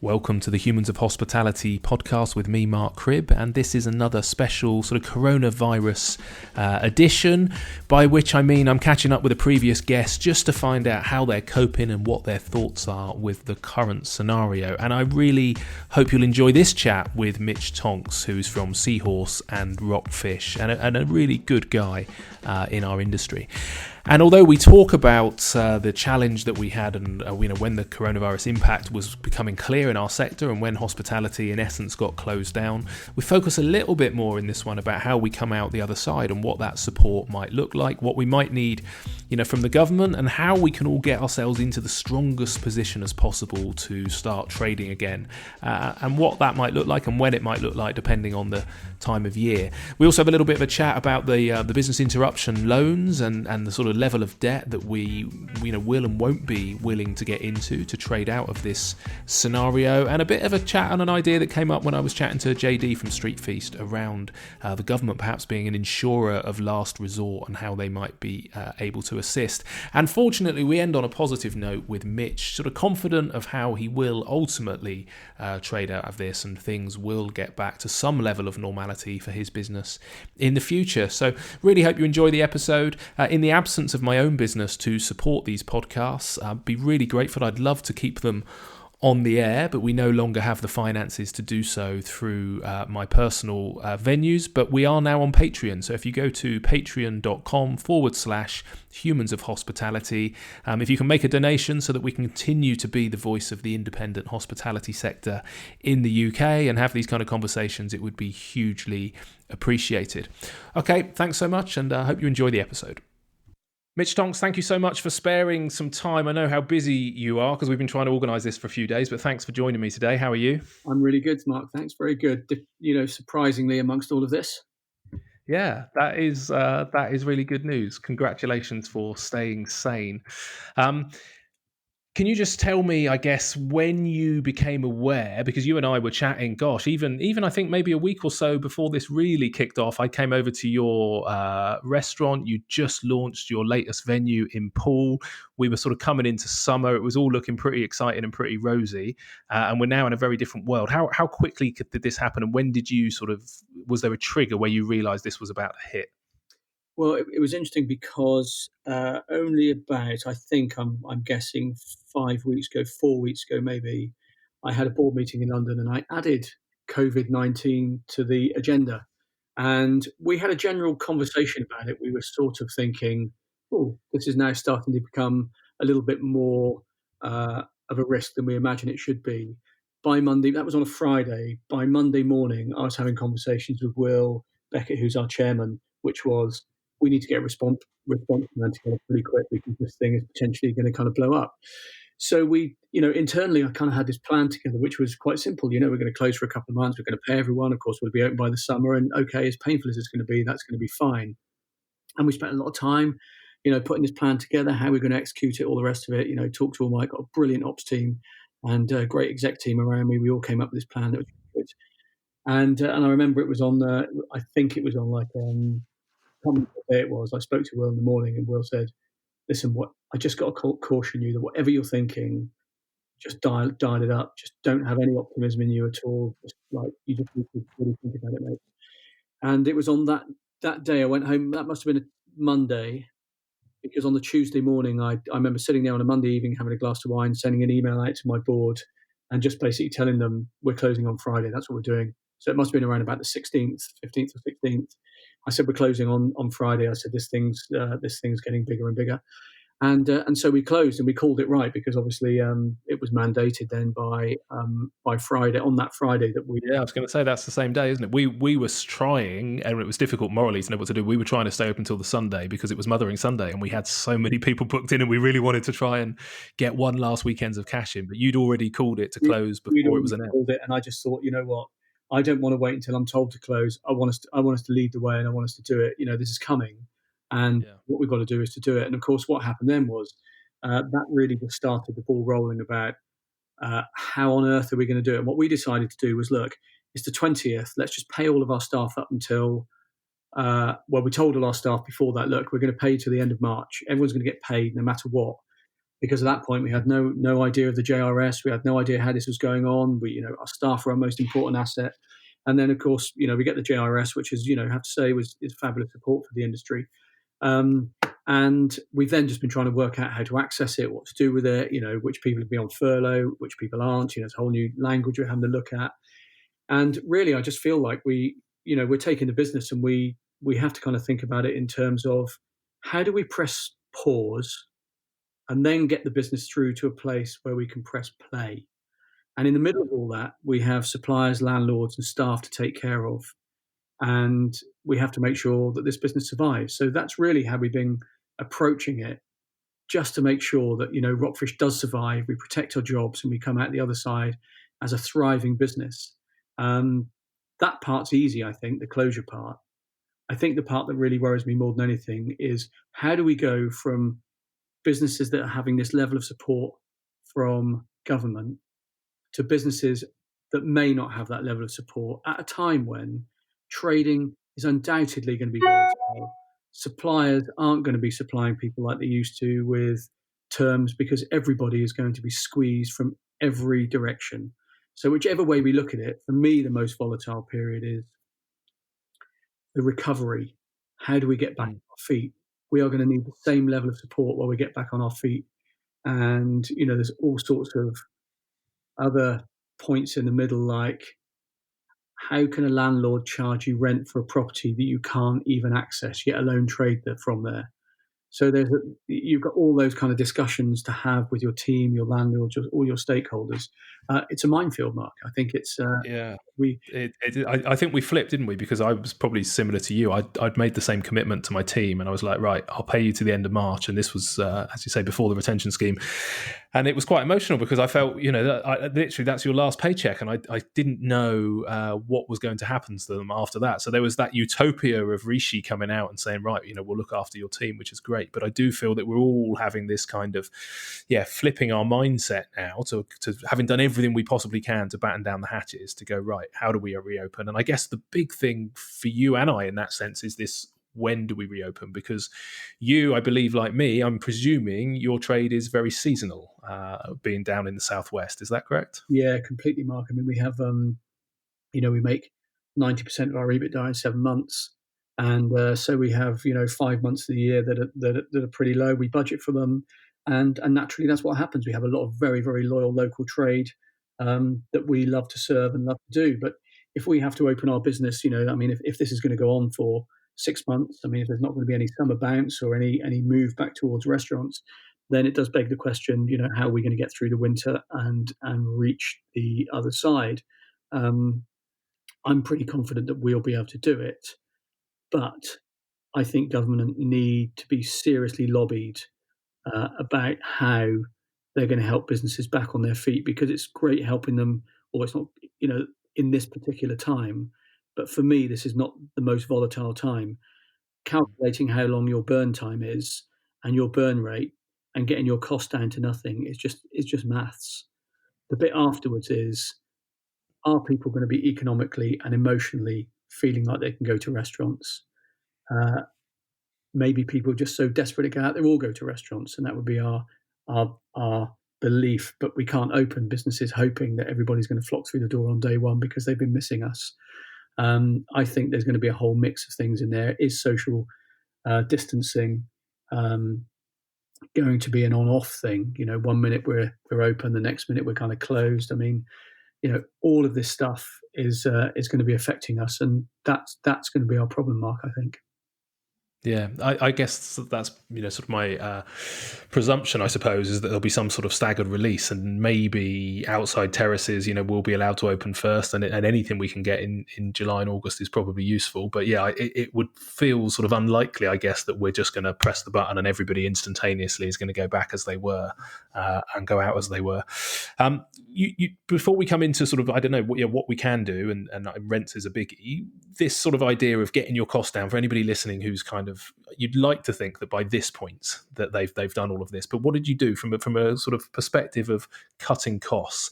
Welcome to the Humans of Hospitality podcast with me, Mark Cribb, and this is another special sort of coronavirus edition, by which I mean I'm catching up with a previous guest just to find out how they're coping and what their thoughts are with the current scenario. And I really hope you'll enjoy this chat with Mitch Tonks, who's from Seahorse and Rockfish, and a really good guy in our industry. And although we talk about the challenge that we had and when the coronavirus impact was becoming clear in our sector and when hospitality in essence got closed down, we focus a little bit more in this one about how we come out the other side and what that support might look like, what we might need from the government, and how we can all get ourselves into the strongest position as possible to start trading again, and what that might look like and when it might look like depending on the time of year. We also have a little bit of a chat about the business interruption loans and the sort of level of debt that we will and won't be willing to get into to trade out of this scenario, and a bit of a chat on an idea that came up when I was chatting to JD from Street Feast around the government perhaps being an insurer of last resort and how they might be able to assist. And fortunately we end on a positive note with Mitch, sort of confident of how he will ultimately trade out of this and things will get back to some level of normality for his business in the future. So really hope you enjoy the episode. In the absence of my own business to support these podcasts, I'd be really grateful. I'd love to keep them on the air, but we no longer have the finances to do so through my personal venues, but we are now on Patreon. So if you go to patreon.com/humans of hospitality, if you can make a donation so that we can continue to be the voice of the independent hospitality sector in the UK and have these kind of conversations, it would be hugely appreciated. Okay, thanks so much, and I hope you enjoy the episode. Mitch Tonks, thank you so much for sparing some time. I know how busy you are because we've been trying to organise this for a few days, but thanks for joining me today. How are you? I'm really good, Mark. Thanks. Very good. Surprisingly amongst all of this. Yeah, that is really good news. Congratulations for staying sane. Can you just tell me, I guess, when you became aware, because you and I were chatting, gosh, even I think maybe a week or so before this really kicked off, I came over to your restaurant. You just launched your latest venue in Poole. We were sort of coming into summer. It was all looking pretty exciting and pretty rosy. And we're now in a very different world. How quickly did this happen? And when did you was there a trigger where you realised this was about to hit? Well, it was interesting because only about, I think I'm guessing 4 weeks ago maybe, I had a board meeting in London and I added COVID-19 to the agenda. And we had a general conversation about it. We were sort of thinking, oh, this is now starting to become a little bit more of a risk than we imagine it should be. By Monday, that was on a Friday, by Monday morning, I was having conversations with Will Beckett, who's our chairman, which was, we need to get a response plan together pretty quick because this thing is potentially going to kind of blow up. So we, internally, I kind of had this plan together, which was quite simple. We're going to close for a couple of months. We're going to pay everyone. Of course, we'll be open by the summer. And okay, as painful as it's going to be, that's going to be fine. And we spent a lot of time, putting this plan together, how we're going to execute it, all the rest of it. Talked to all my, got a brilliant ops team and a great exec team around me. We all came up with this plan that was good. And I remember it was on, I think it was on like, I can't remember what day it was. I spoke to Will in the morning and Will said, listen, I just got to caution you that whatever you're thinking, just dial it up. Just don't have any optimism in you at all. Just you just need to really think about it, mate. And it was on that day I went home. That must have been a Monday, because on the Tuesday morning, I remember sitting there on a Monday evening having a glass of wine, sending an email out to my board and just basically telling them we're closing on Friday. That's what we're doing. So it must have been around about the 16th, 15th or 16th. I said, we're closing on Friday. I said, this thing's getting bigger and bigger. And so we closed and we called it right because obviously it was mandated then by Friday, on that Friday that we... Yeah, I was going to say that's the same day, isn't it? We were trying, and it was difficult morally to know what to do. We were trying to stay open until the Sunday because it was Mothering Sunday and we had so many people booked in and we really wanted to try and get one last weekend's of cash in. But you'd already called it to close before it was announced. And I just thought, you know what? I don't want to wait until I'm told to close. I want us to lead the way and I want us to do it. This is coming. And what we've got to do is to do it. And of course, what happened then was that really just started the ball rolling about how on earth are we going to do it. And what we decided to do was, look, it's the 20th. Let's just pay all of our staff up until, we told all our staff before that, look, we're going to pay to the end of March. Everyone's going to get paid no matter what. because at that point we had no idea of the JRS. We had no idea how this was going on. Our staff were our most important asset. And then, of course, we get the JRS, which is, I have to say, is fabulous support for the industry. And we've then just been trying to work out how to access it, what to do with it, which people will be on furlough, which people aren't. It's a whole new language we're having to look at. And really, I just feel like we're taking the business, and we have to kind of think about it in terms of how do we press pause and then get the business through to a place where we can press play. And in the middle of all that, we have suppliers, landlords, and staff to take care of. And we have to make sure that this business survives. So that's really how we've been approaching it, just to make sure that, Rockfish does survive, we protect our jobs, and we come out the other side as a thriving business. That part's easy, I think, the closure part. I think the part that really worries me more than anything is how do we go from businesses that are having this level of support from government to businesses that may not have that level of support at a time when trading is undoubtedly going to be volatile. Suppliers aren't going to be supplying people like they used to with terms, because everybody is going to be squeezed from every direction. So whichever way we look at it, for me, the most volatile period is the recovery. How do we get back on our feet? We are going to need the same level of support while we get back on our feet. And, there's all sorts of other points in the middle, like how can a landlord charge you rent for a property that you can't even access, yet alone trade from there? So you've got all those kind of discussions to have with your team, your landlords, all your stakeholders. It's a minefield, Mark. I think it's I think we flipped, didn't we? Because I was probably similar to you. I'd made the same commitment to my team, and I was like, right, I'll pay you to the end of March. And this was, as you say, before the retention scheme. And it was quite emotional because I felt, literally that's your last paycheck, and I didn't know what was going to happen to them after that. So there was that utopia of Rishi coming out and saying, right, we'll look after your team, which is great. But I do feel that we're all having this kind of, flipping our mindset now to having done everything we possibly can to batten down the hatches, to go, right, how do we reopen? And I guess the big thing for you and I in that sense is this: when do we reopen? Because you, I believe, like me, I'm presuming your trade is very seasonal, being down in the southwest. Is that correct? Yeah, completely, Mark. I mean, we have, we make 90% of our EBITDA in 7 months. And so we have, 5 months of the year that are pretty low. We budget for them. And naturally, that's what happens. We have a lot of very, very loyal local trade that we love to serve and love to do. But if we have to open our business, if this is going to go on for 6 months, if there's not going to be any summer bounce or any move back towards restaurants, then it does beg the question, how are we going to get through the winter and reach the other side? I'm pretty confident that we'll be able to do it, but I think government need to be seriously lobbied about how they're going to help businesses back on their feet, because it's great helping them, or it's not, in this particular time. But for me, this is not the most volatile time. Calculating how long your burn time is and your burn rate and getting your cost down to nothing is just maths. The bit afterwards is, are people going to be economically and emotionally feeling like they can go to restaurants? Maybe people are just so desperate to get out, they all go to restaurants, and that would be our belief. But we can't open businesses hoping that everybody's going to flock through the door on day one because they've been missing us. I think there's going to be a whole mix of things in there. Is social distancing going to be an on-off thing? 1 minute we're open, the next minute we're kind of closed. All of this stuff is going to be affecting us, and that's going to be our problem, Mark, I think. Yeah, I guess that's sort of my presumption, I suppose, is that there'll be some sort of staggered release, and maybe outside terraces, will be allowed to open first, and anything we can get in July and August is probably useful. But yeah, it would feel sort of unlikely, I guess, that we're just going to press the button and everybody instantaneously is going to go back as they were and go out as they were. You before we come into sort of, I don't know, what we can do, and rents is a biggie. This sort of idea of getting your cost down, for anybody listening who's kind of, you'd like to think that by this point that they've done all of this, but what did you do from a sort of perspective of cutting costs?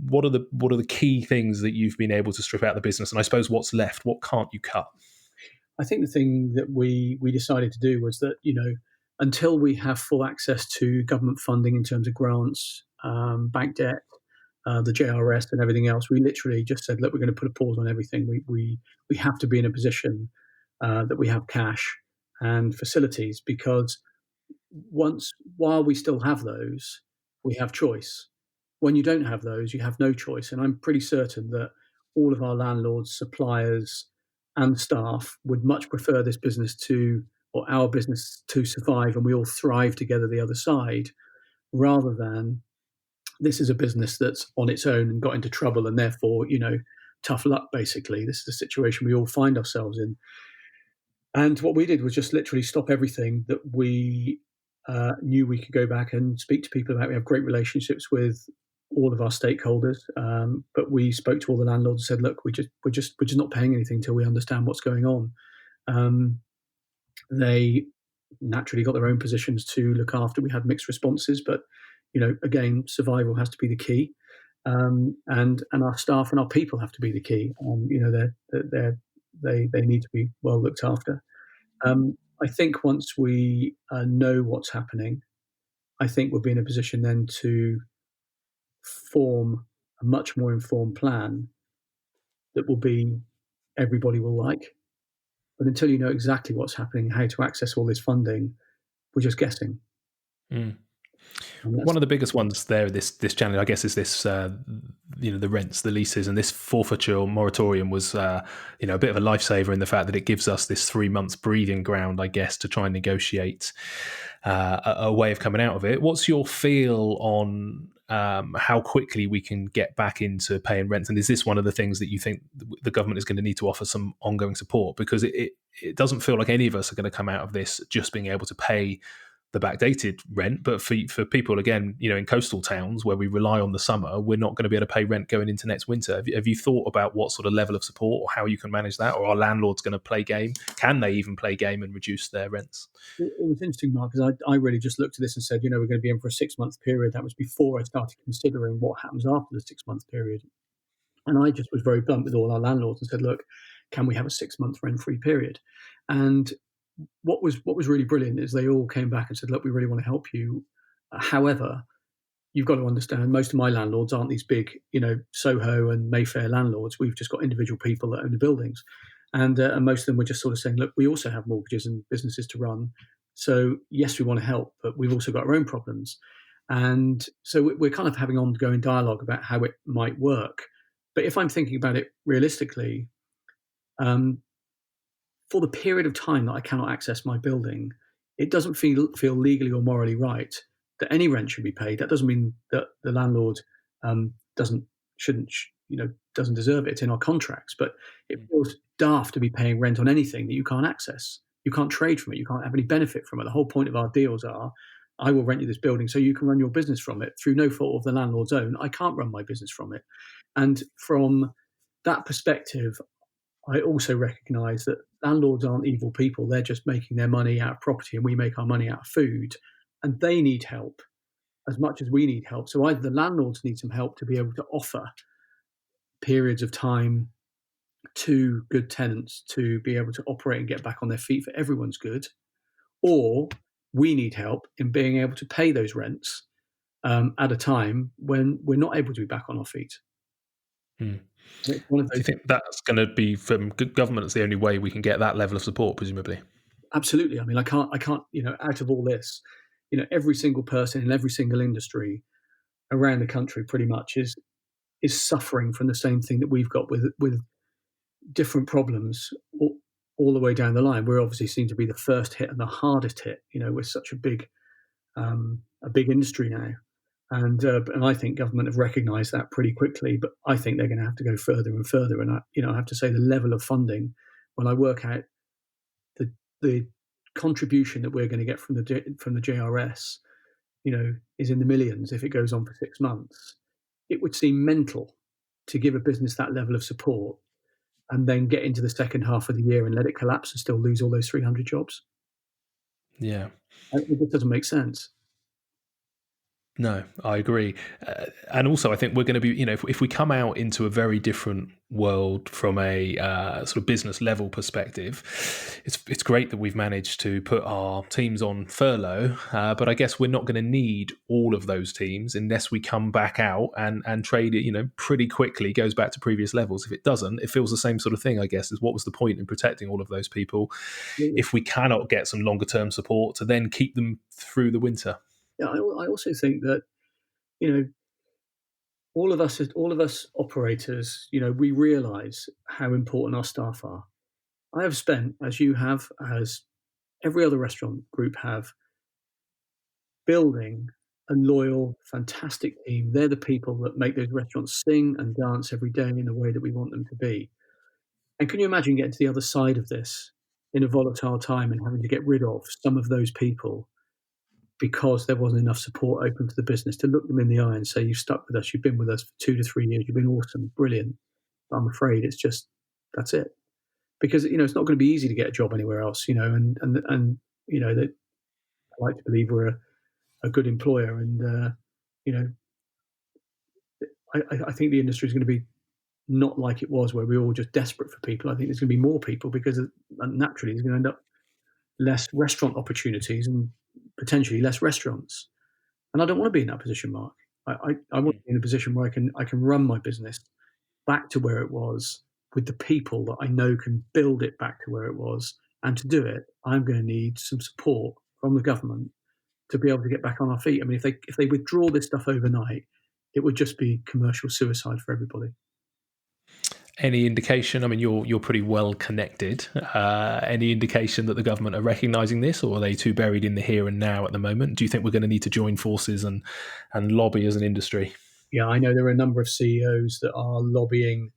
What are the key things that you've been able to strip out of the business, and I suppose what's left? What can't you cut? I think the thing that we decided to do was that until we have full access to government funding in terms of grants, bank debt, the JRS and everything else, we literally just said, look, we're going to put a pause on everything. We have to be in a position that we have cash and facilities, because while we still have those, we have choice. When you don't have those, you have no choice. And I'm pretty certain that all of our landlords, suppliers, and staff would much prefer this business or our business to survive, and we all thrive together the other side, rather than this is a business that's on its own and got into trouble, and therefore, tough luck, basically. This is the situation we all find ourselves in. And what we did was just literally stop everything that we knew we could go back and speak to people about. We have great relationships with all of our stakeholders, but we spoke to all the landlords and said, look, we're just not paying anything until we understand what's going on. They naturally got their own positions to look after. We had mixed responses, but again, survival has to be the key, and our staff and our people have to be the key. They need to be well looked after. I think once we know what's happening, I think we'll be in a position then to form a much more informed plan that everybody will like. But until you know exactly what's happening, how to access all this funding, we're just guessing. One of the biggest ones there, this challenge, I guess, is this, the rents, the leases, and this forfeiture moratorium was, a bit of a lifesaver in the fact that it gives us this 3 months breathing ground, I guess, to try and negotiate a way of coming out of it. What's your feel on how quickly we can get back into paying rents? And is this one of the things that you think the government is going to need to offer some ongoing support? Because it doesn't feel like any of us are going to come out of this just being able to pay the backdated rent, but for people, again, in coastal towns where we rely on the summer, we're not going to be able to pay rent going into next winter. Have you thought about what sort of level of support or how you can manage that? Or are landlords going to play game? Can they even play game and reduce their rents? It was interesting, Mark, because I really just looked at this and said, we're going to be in for a 6-month period. That was before I started considering what happens after the 6-month period. And I just was very blunt with all our landlords and said, look, can we have a 6-month rent-free period? And what was really brilliant is they all came back and said, look, we really want to help you. However, you've got to understand, most of my landlords aren't these big, Soho and Mayfair landlords. We've just got individual people that own the buildings. And most of them were just sort of saying, look, we also have mortgages and businesses to run. So yes, we want to help, but we've also got our own problems. And so we're kind of having ongoing dialogue about how it might work. But if I'm thinking about it realistically, for the period of time that I cannot access my building, it doesn't feel legally or morally right that any rent should be paid. That doesn't mean that the landlord doesn't deserve it. It's in our contracts, but it feels daft to be paying rent on anything that you can't access. You can't trade from it. You can't have any benefit from it. The whole point of our deals are, I will rent you this building so you can run your business from it through no fault of the landlord's own. I can't run my business from it. And from that perspective, I also recognise that landlords aren't evil people. They're just making their money out of property, and we make our money out of food. And they need help as much as we need help. So either the landlords need some help to be able to offer periods of time to good tenants to be able to operate and get back on their feet for everyone's good, or we need help in being able to pay those rents at a time when we're not able to be back on our feet. Do you think that's going to be from government? It's the only way we can get that level of support, presumably. Absolutely. I mean, I can't. Out of all this, every single person in every single industry around the country, pretty much, is suffering from the same thing that we've got with different problems all the way down the line. We're obviously seen to be the first hit and the hardest hit. We're such a big industry now. And I think government have recognised that pretty quickly, but I think they're going to have to go further and further. And I have to say, the level of funding, when I work out the contribution that we're going to get from the JRS, is in the millions if it goes on for 6 months. It would seem mental to give a business that level of support and then get into the second half of the year and let it collapse and still lose all those 300 jobs. Yeah, It just doesn't make sense. No, I agree. And also, I think we're going to be, if we come out into a very different world from a sort of business level perspective, it's great that we've managed to put our teams on furlough. But I guess we're not going to need all of those teams unless we come back out and trade it, pretty quickly goes back to previous levels. If it doesn't, it feels the same sort of thing, I guess, is what was the point in protecting all of those people if we cannot get some longer term support to then keep them through the winter? Yeah, I also think that you know all of us operators, we realise how important our staff are. I have spent, as you have, as every other restaurant group have, building a loyal, fantastic team. They're the people that make those restaurants sing and dance every day in the way that we want them to be. And can you imagine getting to the other side of this in a volatile time and having to get rid of some of those people because there wasn't enough support open to the business to look them in the eye and say, "You've stuck with us. You've been with us for 2 to 3 years. You've been awesome, brilliant." But I'm afraid it's just that's it, because it's not going to be easy to get a job anywhere else. And that I like to believe we're a good employer, and you know, I think the industry is going to be not like it was, where we were all just desperate for people. I think there's going to be more people because naturally there's going to end up less restaurant opportunities and potentially less restaurants. And I don't want to be in that position, Mark. I want to be in a position where I can run my business back to where it was with the people that I know can build it back to where it was. And to do it, I'm going to need some support from the government to be able to get back on our feet. I mean, if they withdraw this stuff overnight, it would just be commercial suicide for everybody. Any indication? I mean, you're pretty well connected. Any indication that the government are recognising this, or are they too buried in the here and now at the moment? Do you think we're going to need to join forces and lobby as an industry? Yeah, I know there are a number of CEOs that are lobbying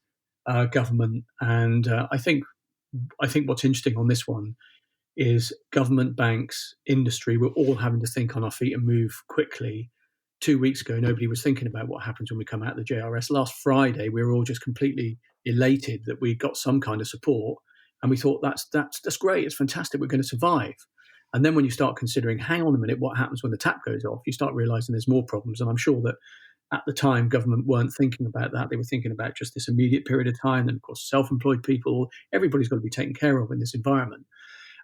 government, and I think what's interesting on this one is government, banks, industry. We're all having to think on our feet and move quickly. 2 weeks ago, nobody was thinking about what happens when we come out of the JRS. Last Friday, we were all just completely elated that we got some kind of support, and we thought that's great, it's fantastic, we're going to survive. And then when you start considering, hang on a minute, what happens when the tap goes off? You start realizing there's more problems. And I'm sure that at the time, government weren't thinking about that. They were thinking about just this immediate period of time. And of course, self-employed people, everybody's got to be taken care of in this environment.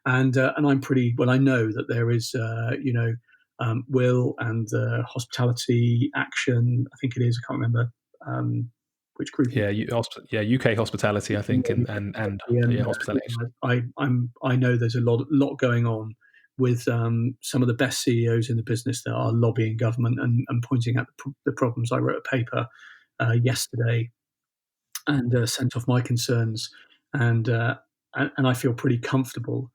And I'm pretty well. I know that there is, Will and Hospitality Action. I think it is. I can't remember which group. Yeah, UK hospitality, I think, and yeah, hospitality. I know there's a lot going on with some of the best CEOs in the business that are lobbying government and pointing out the problems. I wrote a paper yesterday and sent off my concerns, and I feel pretty comfortable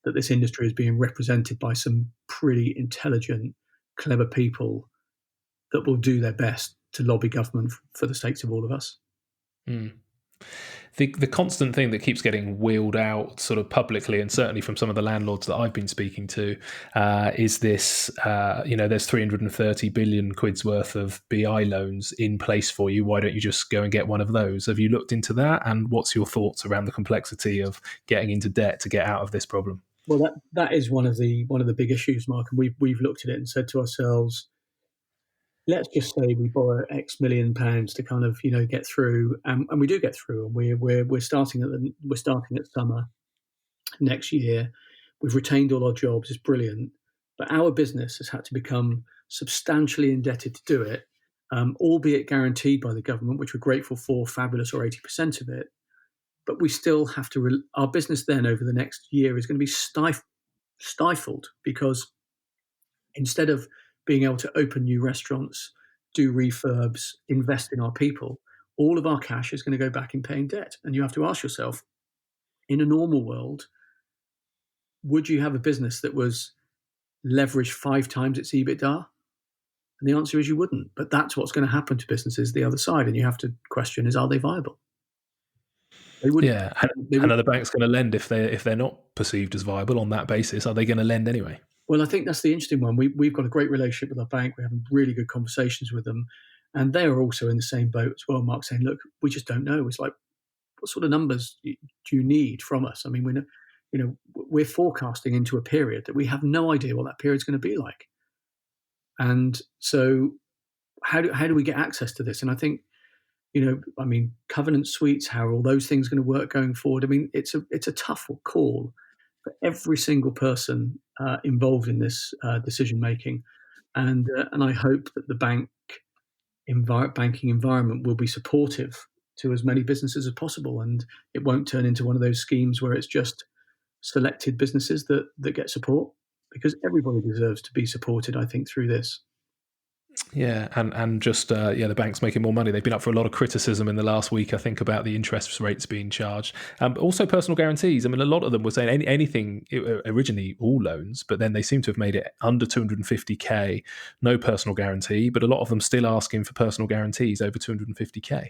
that this industry is being represented by some pretty intelligent, clever people that will do their best to lobby government for the sakes of all of us. Mm. The constant thing that keeps getting wheeled out sort of publicly, and certainly from some of the landlords that I've been speaking to, is this, there's 330 billion quid's worth of BI loans in place for you. Why don't you just go and get one of those? Have you looked into that? And what's your thoughts around the complexity of getting into debt to get out of this problem? Well, that is one of the big issues, Mark. And we've looked at it and said to ourselves, let's just say we borrow X million pounds to kind of get through, and we do get through, and we're starting at summer next year. We've retained all our jobs. It's brilliant, but our business has had to become substantially indebted to do it, albeit guaranteed by the government, which we're grateful for, fabulous, or 80% of it. But we still have to. Our business then over the next year is going to be stifled because instead of being able to open new restaurants, do refurbs, invest in our people, all of our cash is going to go back in paying debt. And you have to ask yourself, in a normal world, would you have a business that was leveraged 5 times its EBITDA? And the answer is you wouldn't. But that's what's going to happen to businesses the other side. And you have to question are they viable? They wouldn't. Yeah, and are the banks going to lend if they're not perceived as viable on that basis? Are they going to lend anyway? Well, I think that's the interesting one. We've got a great relationship with our bank. We're having really good conversations with them. And they are also in the same boat as well, Mark, saying, look, we just don't know. It's like, what sort of numbers do you need from us? I mean, we're forecasting into a period that we have no idea what that period's going to be like. And so how do we get access to this? And I think, covenant suites, how are all those things going to work going forward? I mean, it's a tough call for every single person involved in this decision making, and I hope that the banking environment will be supportive to as many businesses as possible, and it won't turn into one of those schemes where it's just selected businesses that get support, because everybody deserves to be supported, I think, through this. Yeah, and just the bank's making more money. They've been up for a lot of criticism in the last week, I think, about the interest rates being charged. Also, personal guarantees. I mean, a lot of them were saying anything originally, all loans, but then they seem to have made it under 250k, no personal guarantee. But a lot of them still asking for personal guarantees over 250k.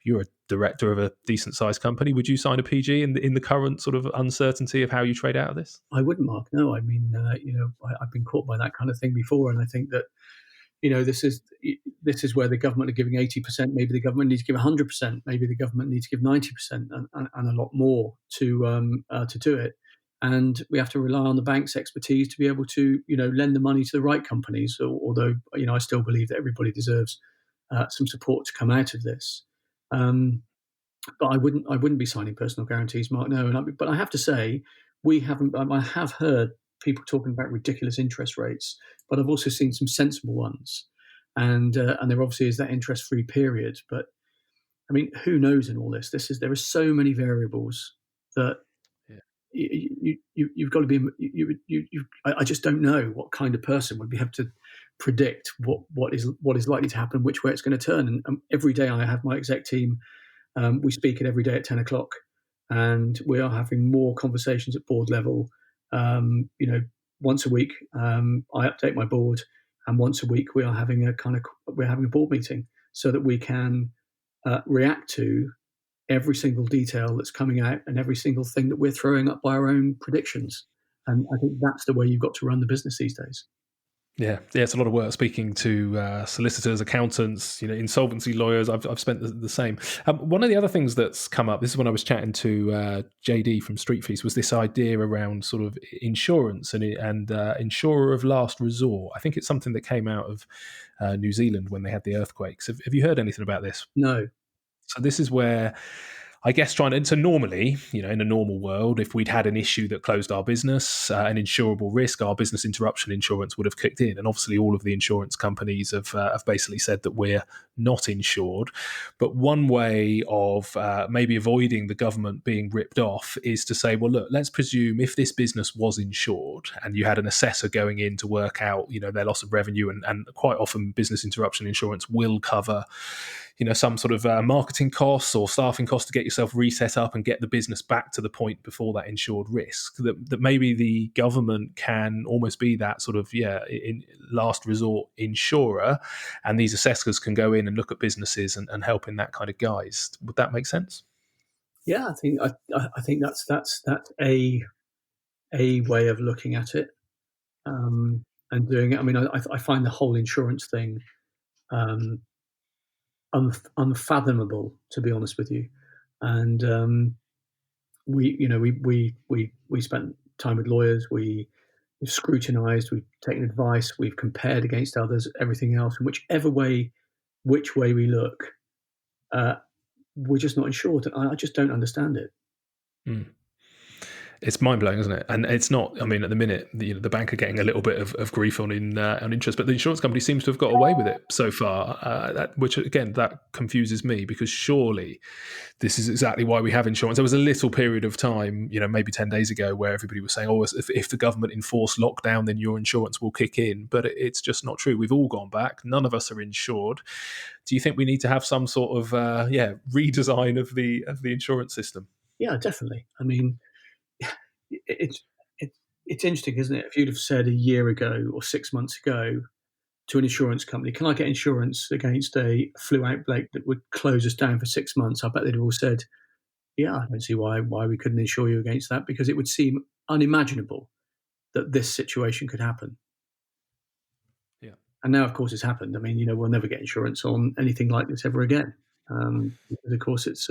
You're a director of a decent sized company. Would you sign a PG in the current sort of uncertainty of how you trade out of this? I wouldn't, Mark. No, I mean, I've been caught by that kind of thing before, and I think that this is where the government are giving 80%. Maybe the government needs to give 100%. Maybe the government needs to give 90% and a lot more to do it. And we have to rely on the bank's expertise to be able to lend the money to the right companies. Although I still believe that everybody deserves some support to come out of this. But I wouldn't be signing personal guarantees, Mark. No, but I have to say, we haven't. I have heard people talking about ridiculous interest rates, but I've also seen some sensible ones, and there obviously is that interest-free period. But I mean, who knows in all this? There are so many variables that you've got to be. I just don't know what kind of person would be able to predict what is likely to happen, which way it's going to turn. And every day I have my exec team. We speak it every day at 10 o'clock, and we are having more conversations at board level. Once a week, I update my board, and once a week we're having a board meeting so that we can react to every single detail that's coming out and every single thing that we're throwing up by our own predictions. And I think that's the way you've got to run the business these days. Yeah, it's a lot of work speaking to solicitors, accountants, insolvency lawyers. I've spent the same. One of the other things that's come up, this is when I was chatting to JD from Street Feast, was this idea around sort of insurance and insurer of last resort. I think it's something that came out of New Zealand when they had the earthquakes. Have you heard anything about this? No. So this is where, I guess, so normally, in a normal world, if we'd had an issue that closed our business, an insurable risk, our business interruption insurance would have kicked in. And obviously all of the insurance companies have basically said that we're not insured. But one way of maybe avoiding the government being ripped off is to say, well, look, let's presume if this business was insured and you had an assessor going in to work out, their loss of revenue, and quite often business interruption insurance will cover some sort of marketing costs or staffing costs to get yourself reset up and get the business back to the point before that insured risk, that maybe the government can almost be that sort of, in last resort insurer, and these assessors can go in and look at businesses and help in that kind of guise. Would that make sense? Yeah, I think that's a way of looking at it, and doing it. I mean, I find the whole insurance thing unfathomable, to be honest with you. And we spent time with lawyers. We've scrutinised. We've taken advice. We've compared against others. Everything else, and which way we look, we're just not insured. I just don't understand it. Mm. It's mind-blowing, isn't it? And it's not, I mean, at the minute, the bank are getting a little bit of grief on interest, but the insurance company seems to have got away with it so far, which, again, that confuses me, because surely this is exactly why we have insurance. There was a little period of time, maybe 10 days ago, where everybody was saying, oh, if the government enforce lockdown, then your insurance will kick in. But it's just not true. We've all gone back. None of us are insured. Do you think we need to have some sort of, redesign of the insurance system? Yeah, definitely. I mean, it's interesting, isn't it? If you'd have said a year ago or 6 months ago to an insurance company, can I get insurance against a flu outbreak that would close us down for 6 months? I bet they'd have all said, yeah, I don't see why we couldn't insure you against that, because it would seem unimaginable that this situation could happen. Yeah. And now, of course, it's happened. I mean, we'll never get insurance on anything like this ever again, because of course it's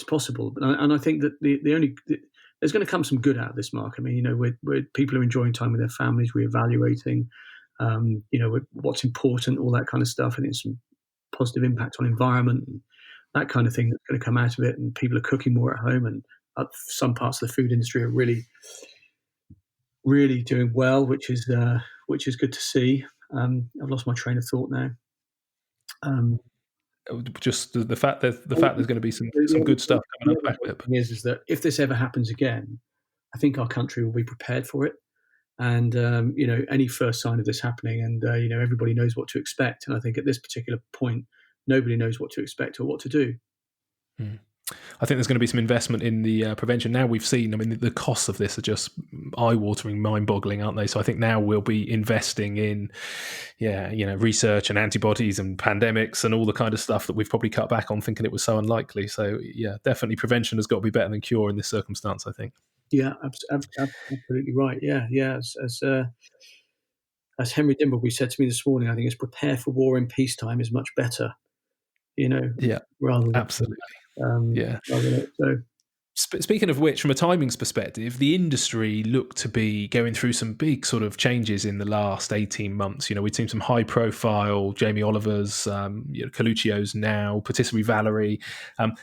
possible. And I think that there's going to come some good out of this, Mark. I mean, where people are enjoying time with their families, reevaluating. what's important, all that kind of stuff, and it's some positive impact on environment and that kind of thing that's going to come out of it. And people are cooking more at home, and some parts of the food industry are really, really doing well, which is good to see. I've lost my train of thought now. Just the fact that there's going to be some good stuff coming up the back of it. Is that if this ever happens again, I think our country will be prepared for it. And any first sign of this happening, and everybody knows what to expect. And I think at this particular point, nobody knows what to expect or what to do. I think there's going to be some investment in the prevention. Now we've seen, I mean, the costs of this are just eye-watering, mind-boggling, aren't they? So I think now we'll be investing in, research and antibodies and pandemics and all the kind of stuff that we've probably cut back on, thinking it was so unlikely. So yeah, definitely prevention has got to be better than cure in this circumstance, I think. Yeah, absolutely right. Yeah. As Henry Dimbleby said to me this morning, I think it's prepare for war in peacetime is much better. Yeah, rather than absolutely. So. Speaking of which, from a timings perspective, the industry looked to be going through some big sort of changes in the last 18 months. We'd seen some high profile Jamie Oliver's, Coluccio's now, Patisserie Valerie.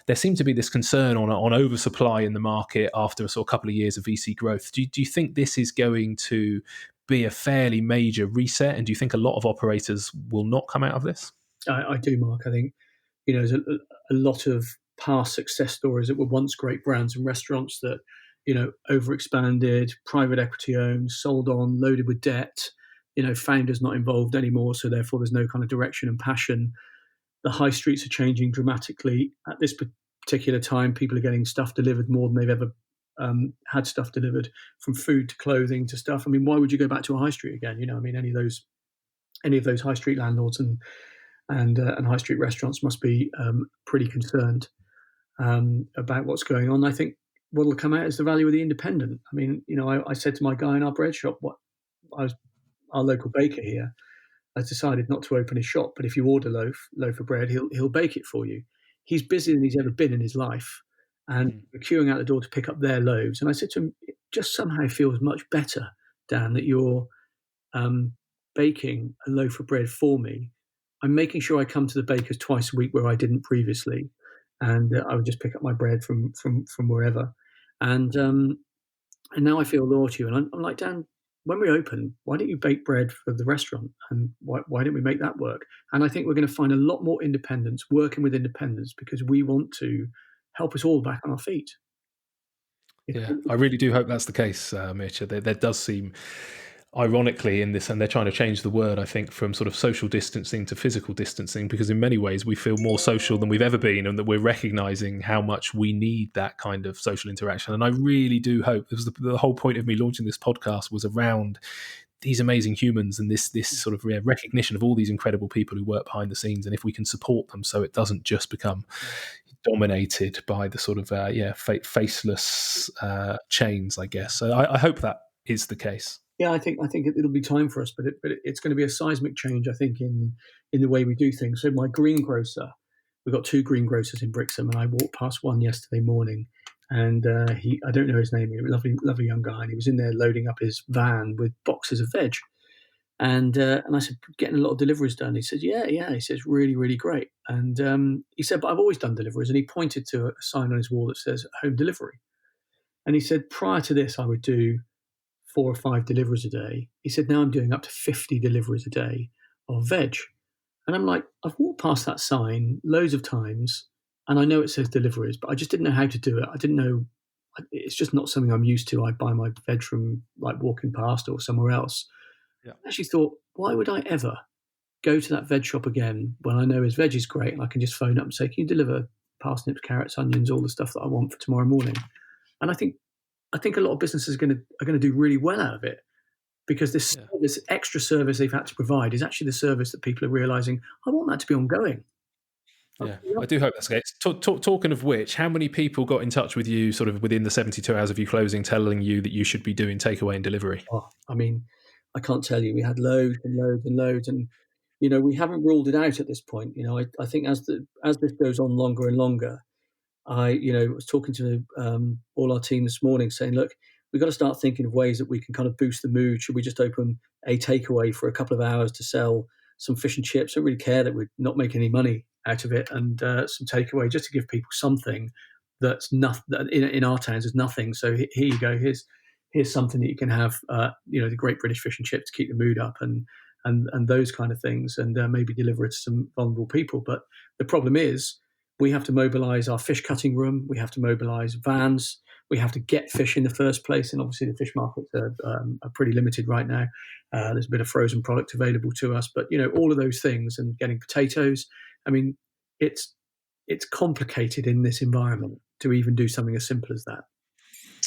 There seemed to be this concern on oversupply in the market after a sort of couple of years of VC growth. Do you think this is going to be a fairly major reset? And do you think a lot of operators will not come out of this? I do, Mark. I think, there's a lot of past success stories that were once great brands and restaurants that, overexpanded, private equity owned, sold on, loaded with debt, founders not involved anymore. So therefore there's no kind of direction and passion. The high streets are changing dramatically. At this particular time, people are getting stuff delivered more than they've ever had stuff delivered, from food to clothing to stuff. I mean, why would you go back to a high street again? Any of those high street landlords and high street restaurants must be pretty concerned about what's going on. I think what will come out is the value of the independent. I mean, I said to my guy in our bread shop, our local baker here has decided not to open his shop, but if you order loaf of bread, he'll bake it for you. He's busier than he's ever been in his life, and we're queuing out the door to pick up their loaves. And I said to him, it just somehow feels much better, Dan, that you're baking a loaf of bread for me. I'm making sure I come to the baker's twice a week where I didn't previously, and I would just pick up my bread from wherever. And now I feel loyal to you. And I'm like, Dan, when we open, why don't you bake bread for the restaurant? And why don't we make that work? And I think we're going to find a lot more independents working with independents, because we want to help us all back on our feet. Yeah, I really do hope that's the case, Mitch. There does seem, ironically, in this, and they're trying to change the word, I think, from sort of social distancing to physical distancing, because in many ways we feel more social than we've ever been, and that we're recognizing how much we need that kind of social interaction. And I really do hope, it was the whole point of me launching this podcast was around these amazing humans and this sort of recognition of all these incredible people who work behind the scenes, and if we can support them so it doesn't just become dominated by the sort of faceless chains, I guess. So I hope that is the case. Yeah, I think it'll be time for us, but it's going to be a seismic change, I think, in the way we do things. So my greengrocer, we've got two greengrocers in Brixham, and I walked past one yesterday morning, and I don't know his name, he was a lovely young guy, and he was in there loading up his van with boxes of veg. And I said, getting a lot of deliveries done. He said, yeah. He says, really, really great. And he said, but I've always done deliveries. And he pointed to a sign on his wall that says home delivery. And he said, prior to this, I would do 4 or 5 deliveries a day. He said, now I'm doing up to 50 deliveries a day of veg. And I'm like, I've walked past that sign loads of times, and I know it says deliveries, but I just didn't know how to do it. I didn't know. It's just not something I'm used to. I buy my veg from like walking past or somewhere else. Yeah. I actually thought, why would I ever go to that veg shop again when I know his veg is great, and I can just phone up and say, can you deliver parsnips, carrots, onions, all the stuff that I want for tomorrow morning? And I think a lot of businesses are going to do really well out of it, because this extra service they've had to provide is actually the service that people are realizing, I want that to be ongoing. Yeah, I do hope that's the case. Talking of which, how many people got in touch with you sort of within the 72 hours of you closing, telling you that you should be doing takeaway and delivery? Oh, I mean, I can't tell you. We had loads and loads and loads, and we haven't ruled it out at this point. I think as this goes on longer and longer, I was talking to all our team this morning, saying, look, we've got to start thinking of ways that we can kind of boost the mood. Should we just open a takeaway for a couple of hours to sell some fish and chips? I don't really care that we're not making any money out of it, and some takeaway just to give people something that's nothing. In our towns is nothing. So here you go. Here's something that you can have. The Great British Fish and Chips to keep the mood up, and those kind of things, and maybe deliver it to some vulnerable people. But the problem is, we have to mobilise our fish cutting room. We have to mobilise vans. We have to get fish in the first place, and obviously the fish markets are pretty limited right now. There's a bit of frozen product available to us, but all of those things, and getting potatoes. I mean, it's complicated in this environment to even do something as simple as that.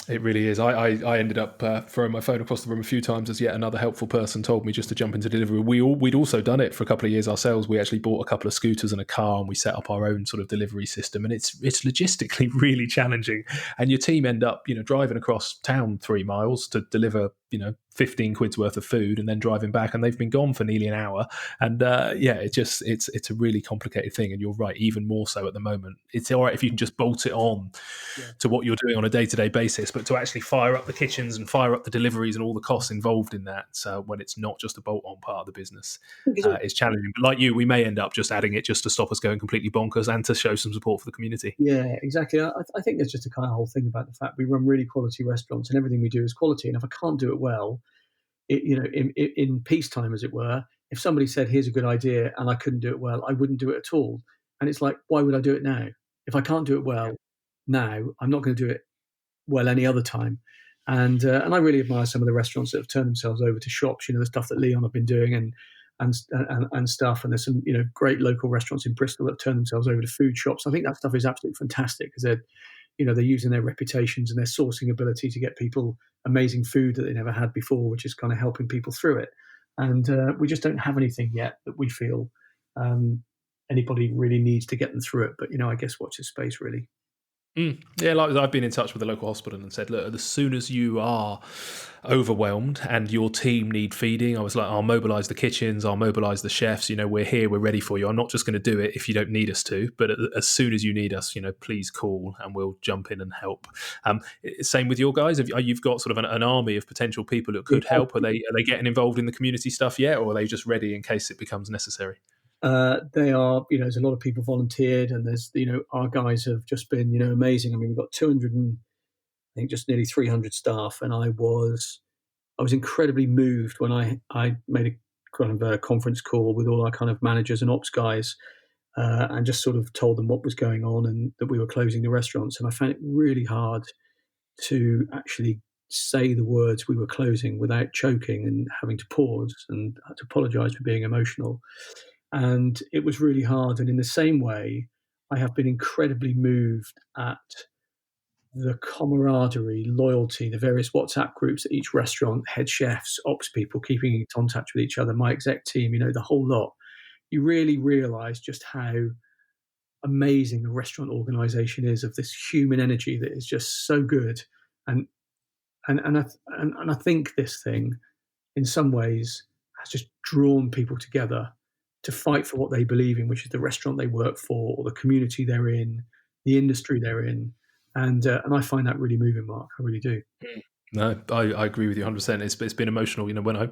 It really is. I ended up throwing my phone across the room a few times as yet another helpful person told me just to jump into delivery. We'd also done it for a couple of years ourselves. We actually bought a couple of scooters and a car, and we set up our own sort of delivery system. And it's logistically really challenging. And your team end up driving across town 3 miles to deliver 15 quid's worth of food, and then driving back, and they've been gone for nearly an hour. And it's a really complicated thing. And you're right, even more so at the moment. It's all right if you can just bolt it on to what you're doing on a day-to-day basis, but to actually fire up the kitchens and fire up the deliveries and all the costs involved in that, when it's not just a bolt-on part of the business, it's challenging. But like you, we may end up just adding it just to stop us going completely bonkers and to show some support for the community. Yeah, exactly. I think there's just a kind of whole thing about the fact we run really quality restaurants, and everything we do is quality. And if I can't do it well, in peacetime, as it were, if somebody said, here's a good idea, and I couldn't do it well, I wouldn't do it at all. And it's like, why would I do it now? If I can't do it well now, I'm not going to do it well any other time. And I really admire some of the restaurants that have turned themselves over to shops. The stuff that Leon have been doing and stuff. And there's some great local restaurants in Bristol that have turned themselves over to food shops. I think that stuff is absolutely fantastic because they're using their reputations and their sourcing ability to get people amazing food that they never had before, which is kind of helping people through it. And we just don't have anything yet that we feel anybody really needs to get them through it. But I guess watch this space really. Yeah, like I've been in touch with the local hospital and said, look, as soon as you are overwhelmed and your team need feeding, I was like, I'll mobilise the kitchens, I'll mobilise the chefs, we're here, we're ready for you. I'm not just going to do it if you don't need us to, but as soon as you need us, please call and we'll jump in and help. Same with your guys. You've got sort of an army of potential people that could help. Are they getting involved in the community stuff yet, or are they just ready in case it becomes necessary? They are, there's a lot of people volunteered, and there's, our guys have just been, amazing. I mean, we've got 200 and I think just nearly 300 staff, and I was incredibly moved when I made a kind of a conference call with all our kind of managers and ops guys, and just sort of told them what was going on and that we were closing the restaurants. And I found it really hard to actually say the words we were closing without choking and having to pause, and I had to apologise for being emotional. And it was really hard. And in the same way, I have been incredibly moved at the camaraderie, loyalty, the various WhatsApp groups at each restaurant, head chefs, ops people keeping in contact with each other, my exec team, the whole lot. You really realise just how amazing a restaurant organisation is, of this human energy that is just so good. And I think this thing, in some ways, has just drawn people together to fight for what they believe in, which is the restaurant they work for, or the community they're in, the industry they're in. And I find that really moving, Mark. I really do. No, I agree with you 100%. It's been emotional. When I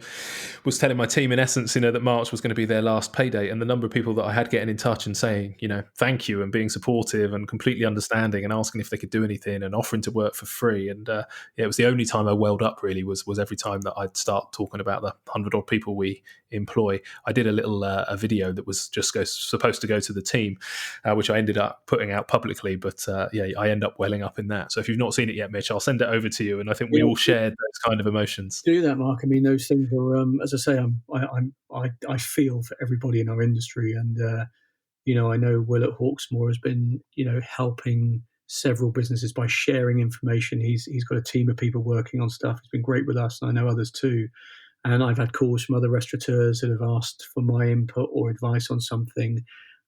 was telling my team, in essence, that March was going to be their last payday, and the number of people that I had getting in touch and saying, thank you, and being supportive and completely understanding and asking if they could do anything and offering to work for free. And it was the only time I welled up really was every time that I'd start talking about the 100 odd people we employ. I did a little a video that was just supposed to go to the team, which I ended up putting out publicly. But I end up welling up in that. So if you've not seen it yet, Mitch, I'll send it over to you. And I think we all shared those kind of emotions. Do that, Mark. I mean, those things are, as I say, I feel for everybody in our industry, and I know Will at Hawksmoor has been, helping several businesses by sharing information. He's got a team of people working on stuff. He's been great with us, and I know others too. And I've had calls from other restaurateurs that have asked for my input or advice on something,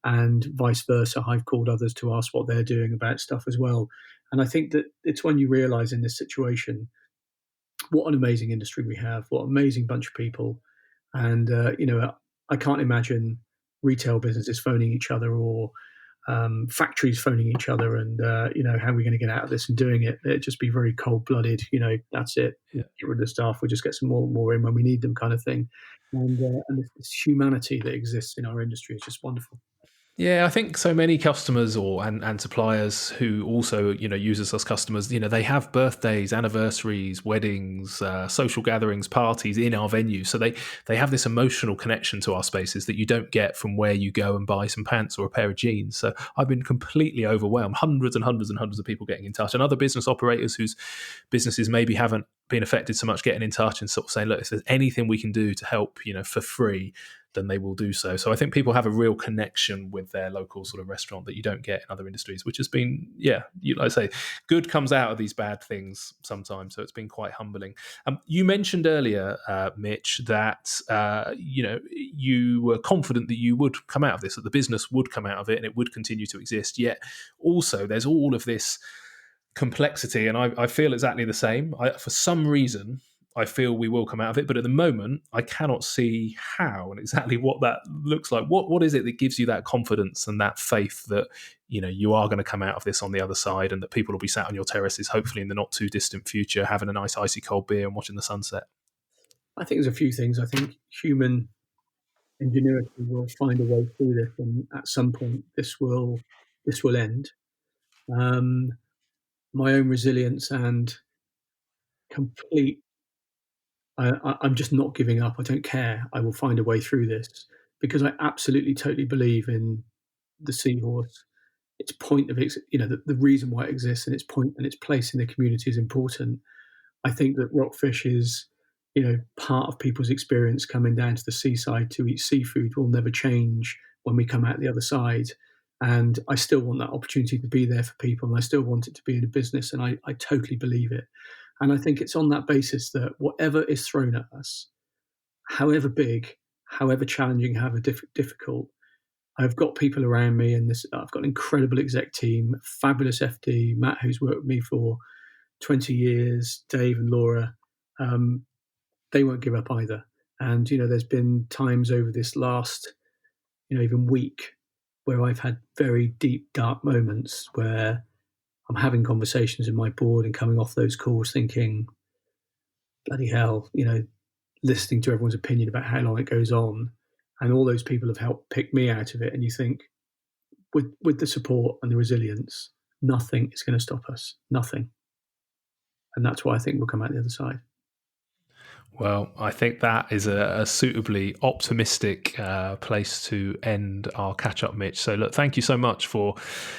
and vice versa. I've called others to ask what they're doing about stuff as well. And I think that it's when you realise in this situation what an amazing industry we have, what an amazing bunch of people. And, I can't imagine retail businesses phoning each other or factories phoning each other and, how are we going to get out of this and doing it. It'd just be very cold-blooded, that's it. Yeah. Get rid of the staff, we'll just get some more and more in when we need them kind of thing. And this humanity that exists in our industry is just wonderful. Yeah, I think so many customers and suppliers who also use us as customers, they have birthdays, anniversaries, weddings, social gatherings, parties in our venues. So they have this emotional connection to our spaces that you don't get from where you go and buy some pants or a pair of jeans. So I've been completely overwhelmed. Hundreds and hundreds and hundreds of people getting in touch, and other business operators whose businesses maybe haven't been affected so much getting in touch and sort of saying, look, if there's anything we can do to help, for free, then they will do so. So I think people have a real connection with their local sort of restaurant that you don't get in other industries, which has been, like I say, good comes out of these bad things sometimes. So it's been quite humbling. You mentioned earlier, Mitch, that, you were confident that you would come out of this, that the business would come out of it and it would continue to exist. Yet also there's all of this complexity, and I feel exactly the same. For some reason, I feel we will come out of it, but at the moment, I cannot see how and exactly what that looks like. What is it that gives you that confidence and that faith that you are going to come out of this on the other side, and that people will be sat on your terraces, hopefully in the not too distant future, having a nice icy cold beer and watching the sunset? I think there's a few things. I think human ingenuity will find a way through this, and at some point, this will end. My own resilience and complete. I'm just not giving up. I don't care. I will find a way through this because I absolutely, totally believe in the Seahorse. Its point of the reason why it exists and its point and its place in the community is important. I think that Rockfish is, part of people's experience coming down to the seaside to eat seafood will never change when we come out the other side. And I still want that opportunity to be there for people, and I still want it to be in a business, and I totally believe it. And I think it's on that basis that whatever is thrown at us, however big, however challenging, however difficult, I've got people around me, and I've got an incredible exec team, fabulous FD, Matt, who's worked with me for 20 years, Dave and Laura. They won't give up either. And, there's been times over this last, even week where I've had very deep, dark moments where I'm having conversations with my board and coming off those calls thinking, bloody hell, listening to everyone's opinion about how long it goes on. And all those people have helped pick me out of it. And you think, with the support and the resilience, nothing is going to stop us. Nothing. And that's why I think we'll come out the other side. Well, I think that is a suitably optimistic place to end our catch-up, Mitch. So, look, thank you so much for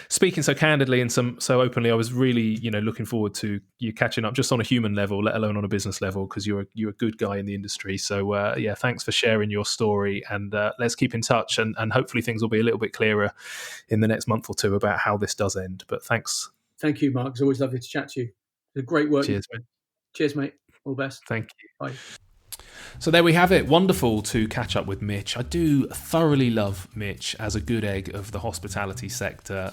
speaking so candidly and so openly. I was really, looking forward to you catching up just on a human level, let alone on a business level, because you're a good guy in the industry. So, thanks for sharing your story, and let's keep in touch, and hopefully things will be a little bit clearer in the next month or two about how this does end. But thanks. Thank you, Mark. It's always lovely to chat to you. It's a great work. Cheers, mate. Cheers, mate. All the best. Thank you. Bye. So there we have it. Wonderful to catch up with Mitch. I do thoroughly love Mitch as a good egg of the hospitality sector,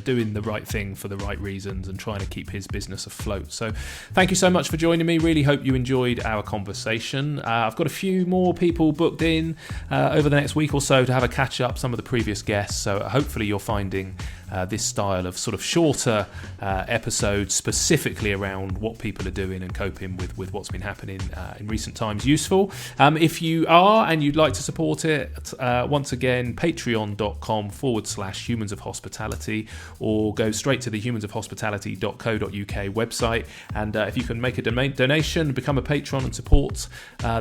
doing the right thing for the right reasons and trying to keep his business afloat. So thank you so much for joining me. Really hope you enjoyed our conversation. I've got a few more people booked in over the next week or so to have a catch up, some of the previous guests. So hopefully you're finding this style of sort of shorter episodes specifically around what people are doing and coping with what's been happening in recent times useful. If you are and you'd like to support it, once again, patreon.com/humans of hospitality, or go straight to the humansofhospitality.co.uk website. And if you can make a donation, become a patron and support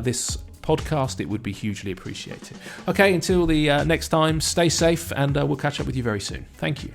this podcast, it would be hugely appreciated. Okay, until the next time, stay safe, and we'll catch up with you very soon. Thank you.